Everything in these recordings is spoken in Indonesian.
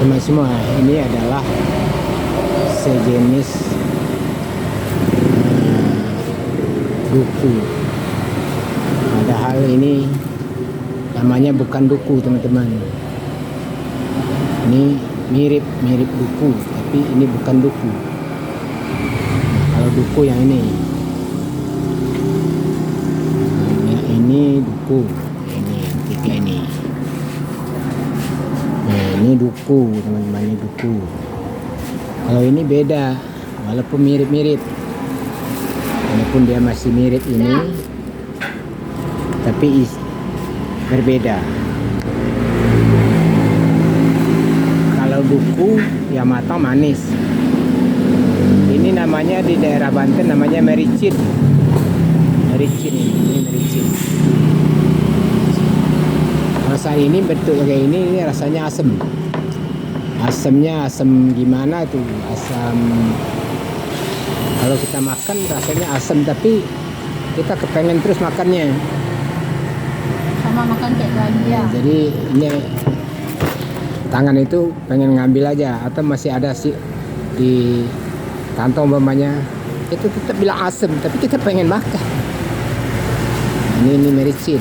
teman semua, ini adalah sejenis duku. Padahal ini namanya bukan duku, teman-teman. Ini mirip duku, tapi ini bukan duku. Kalau duku yang ini duku, ini yang tiga ini. Nah, ini duku, teman-teman, ini duku. Kalau ini beda, walaupun mirip-mirip, walaupun dia masih mirip ini, tapi berbeda. Kalau duku yang matang manis. Ini namanya di daerah Banten namanya mericin. Mericin ini mericin. Rasa ini bentuk kayak ini rasanya asam. Asamnya asam gimana tuh? Asam. Kalau kita makan rasanya asam, tapi kita kepengen terus makannya. Sama makan kayak ganja. Jadi ini tangan itu pengen ngambil aja, atau masih ada sih di kantong umpamanya, itu tetap bilang asam, tapi kita pengen makan. Ini mericin.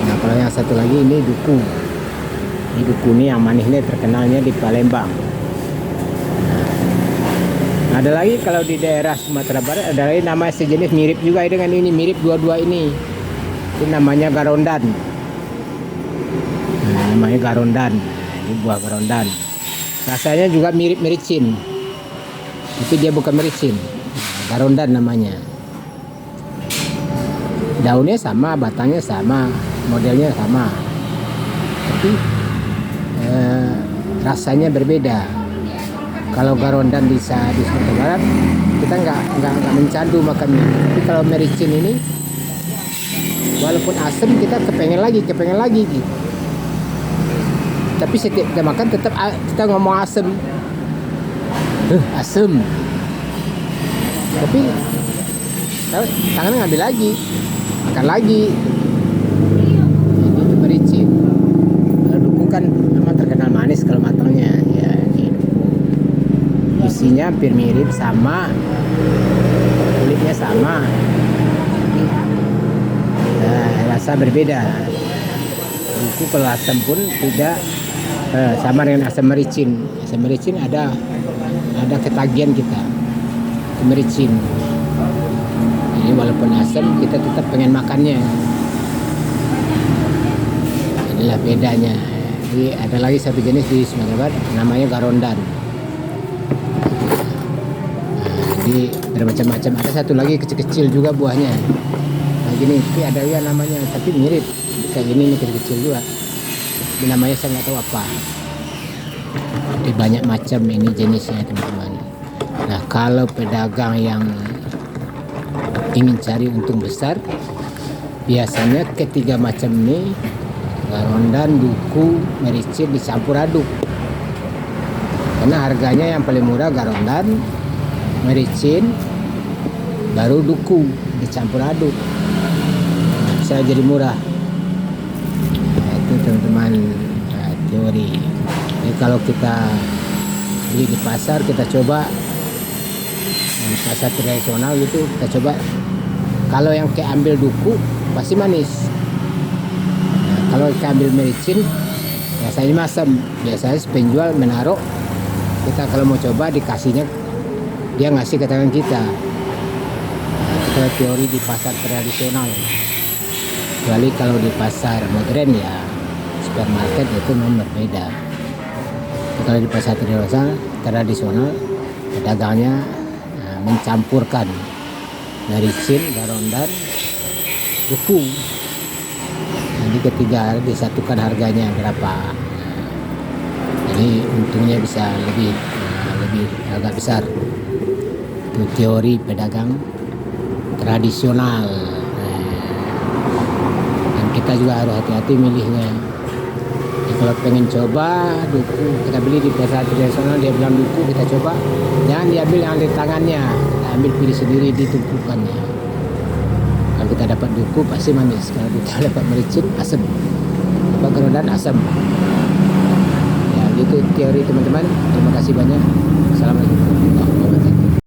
Nah, kalau yang satu lagi ini duku. Ini duku ini yang manis nih, terkenalnya di Palembang. Nah, ada lagi kalau di daerah Sumatera Barat, ada lagi namanya sejenis mirip juga dengan ini, mirip dua-dua ini. Ini namanya garondan. Nah, namanya garondan. Ini buah garondan. Rasanya juga mirip mericin, tapi dia bukan mericin. Nah, garondan namanya. Daunnya sama, batangnya sama, modelnya sama, tapi rasanya berbeda. Kalau garondan di Sumatera Barat kita nggak mencandu makannya, tapi kalau mericin ini walaupun asam kita kepengen lagi gitu. Tapi setiap kita makan tetap kita ngomong asam, asam. Tapi tangan ngambil lagi, makan lagi. Ini mericin. Kalau duku kan memang terkenal manis kalau matangnya. Ya, ini duku. Isinya hampir mirip, sama, kulitnya sama. Rasa berbeda. Duku kalau asam pun tidak sama dengan asam mericin. Asam mericin ada ketagihan kita. Mericin. Jadi walaupun asam kita tetap pengen makannya. Inilah bedanya. Jadi ada lagi satu jenis di Sumatera Barat namanya garondan. Jadi bermacam-macam. Ada satu lagi kecil-kecil juga buahnya. Nah gini, tapi ada juga namanya, tapi mirip. Kayak gini kecil-kecil juga. Ini namanya saya nggak tahu apa. Jadi banyak macam ini jenisnya, teman-teman. Nah, kalau pedagang yang ingin cari untung besar, biasanya ketiga macam ini, garondan, duku, mericin dicampur aduk. Karena harganya yang paling murah garondan, mericin, baru duku dicampur aduk. Nah, bisa jadi murah. Teman-teman, teori. Jadi kalau kita beli di pasar, kita coba di pasar tradisional gitu, kita coba. Kalau yang kayak ambil duku pasti manis. Nah, kalau kayak ambil mericin biasanya masam. Biasanya penjual menaruh, kita kalau mau coba dikasihnya, dia ngasih ke tangan kita. Nah, itu teori di pasar tradisional. Kecuali kalau di pasar modern ya supermarket itu memang berbeda. Kalau di pasar tradisional pedagangnya mencampurkan mericin, garondan, duku. Jadi ketiga disatukan harganya berapa. Jadi untungnya bisa lebih agak besar. Itu teori pedagang tradisional. Dan kita juga harus hati-hati milihnya. Kalau pengen coba duku, kita beli di pasar tradisional, dia bilang duku, kita coba, jangan diambil yang di tangannya, kita ambil pilih sendiri di tumpukannya. Kalau kita dapat duku pasti manis, kalau kita dapat mericin asam, dapat garondan asam. teori teman-teman. Terima kasih banyak. Assalamualaikum.